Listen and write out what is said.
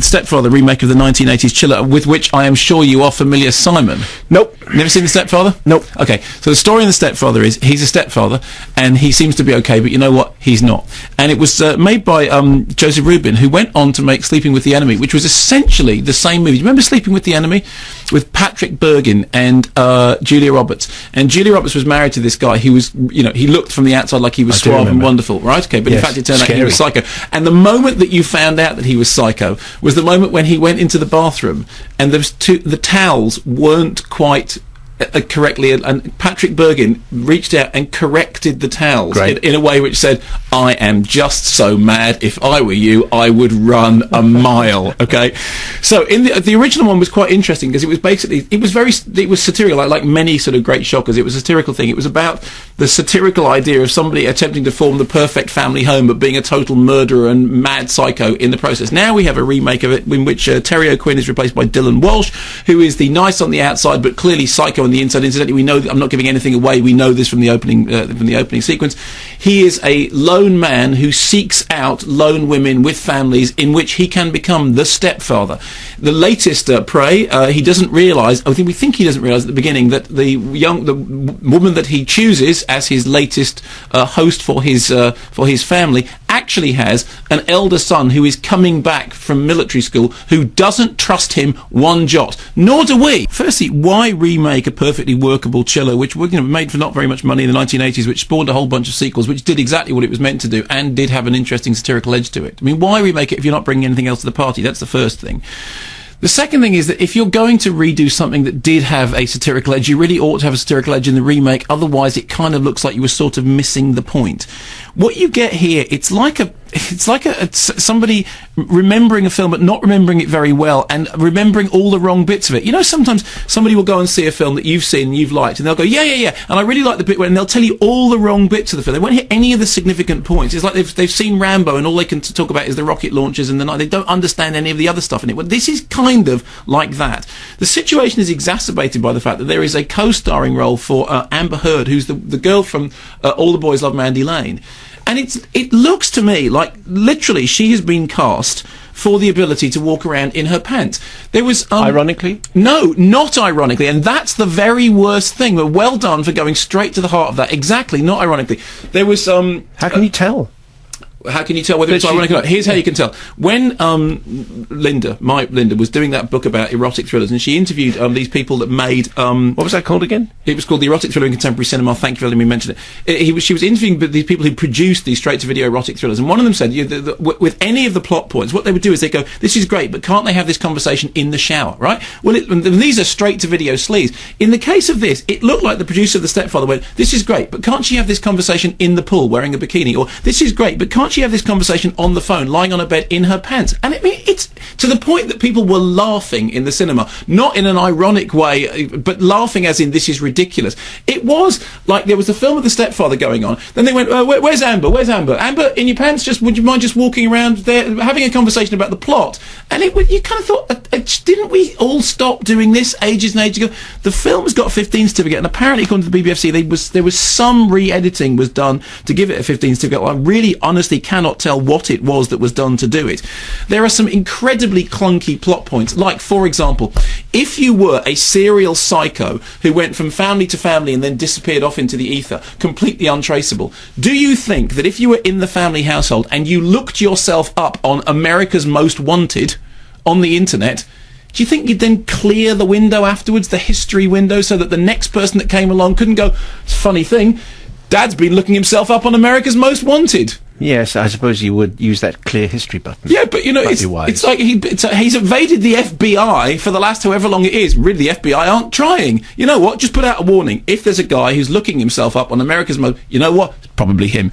Stepfather remake of the 1980s chiller, with which I am sure you are familiar, Simon? Nope. Never seen The Stepfather? Nope. Okay, so the story in The Stepfather is he's a stepfather, and he seems to be okay, but you know what? He's not. And it was made by Joseph Rubin, who went on to make Sleeping with the Enemy, which was essentially the same movie. Do you remember Sleeping with the Enemy? With Patrick Bergin and Julia Roberts. And Julia Roberts was married to this guy who was, he looked from the outside like he was suave and wonderful, right? Okay, but in fact it turned out he was psycho. And the moment that you found out that he was psycho was the moment when he went into the bathroom and the towels weren't quite correctly, and Patrick Bergin reached out and corrected the towels in a way which said, I am just so mad, if I were you I would run a mile. Okay, so in the original one was quite interesting because it was basically, it was satirical, like many sort of great shockers. It was a satirical thing. It was about the satirical idea of somebody attempting to form the perfect family home but being a total murderer and mad psycho in the process. Now we have a remake of it in which Terry O'Quinn is replaced by Dylan Walsh, who is the nice on the outside but clearly psycho on the inside. Incidentally, we know, I'm not giving anything away, we know this from the opening sequence. He is a lone man who seeks out lone women with families in which he can become the stepfather. The latest prey, he doesn't realise, we think he doesn't realise at the beginning that the woman that he chooses as his latest host for his family actually has an elder son who is coming back from military school who doesn't trust him one jot. Nor do we. Firstly, why remake a perfectly workable chiller which made for not very much money in the 1980s, which spawned a whole bunch of sequels which did exactly what it was meant to do and did have an interesting satirical edge to it? I mean, why remake it if you're not bringing anything else to the party? That's the first thing. The second thing is that if you're going to redo something that did have a satirical edge, you really ought to have a satirical edge in the remake. Otherwise, it kind of looks like you were sort of missing the point. What you get here, it's like somebody remembering a film but not remembering it very well and remembering all the wrong bits of it. You know, sometimes somebody will go and see a film that you've seen and you've liked, and they'll go, yeah, and I really like the bit where, and they'll tell you all the wrong bits of the film. They won't hit any of the significant points. It's like they've seen Rambo and all they can talk about is the rocket launches and they don't understand any of the other stuff in it. Well, this is kind of like that. The situation is exacerbated by the fact that there is a co-starring role for Amber Heard, who's the girl from All the Boys Love Mandy Lane. And it looks to me like literally she has been cast for the ability to walk around in her pants. There was ironically? No, not ironically, and that's the very worst thing. But well done for going straight to the heart of that. Exactly, not ironically. There was how can you tell? How can you tell whether it's ironic or not? Here's how you can tell. When Linda was doing that book about erotic thrillers, and she interviewed these people that made... what was that called again? It was called The Erotic Thriller in Contemporary Cinema. Thank you for letting me mention it. She was interviewing these people who produced these straight-to-video erotic thrillers, and one of them said, with any of the plot points, what they would do is they go, this is great, but can't they have this conversation in the shower, right? Well, these are straight-to-video sleaze. In the case of this, it looked like the producer of The Stepfather went, this is great, but can't she have this conversation in the pool wearing a bikini? Or, this is great, but can't she have this conversation on the phone, lying on a bed in her pants? And it's to the point that people were laughing in the cinema, not in an ironic way, but laughing as in, this is ridiculous. It was like there was a film of The Stepfather going on, then they went, where's Amber? Where's Amber? Amber, in your pants? Would you mind just walking around there, having a conversation about the plot? And you kind of thought, didn't we all stop doing this ages and ages ago? The film has got a 15 certificate, and apparently, according to the BBFC, there was some re-editing was done to give it a 15 certificate. I really, honestly cannot tell what it was that was done to do it. There are some incredibly clunky plot points, like, for example, if you were a serial psycho who went from family to family and then disappeared off into the ether, completely untraceable, do you think that if you were in the family household and you looked yourself up on America's Most Wanted on the internet, do you think you'd then clear the window afterwards, the history window, so that the next person that came along couldn't go, it's a funny thing, Dad's been looking himself up on America's Most Wanted? Yes, I suppose you would use that clear history button. Yeah, but it's like he's evaded the FBI for the last however long it is. Really, the FBI aren't trying. You know what? Just put out a warning. If there's a guy who's looking himself up on America's Most, you know what? It's probably him.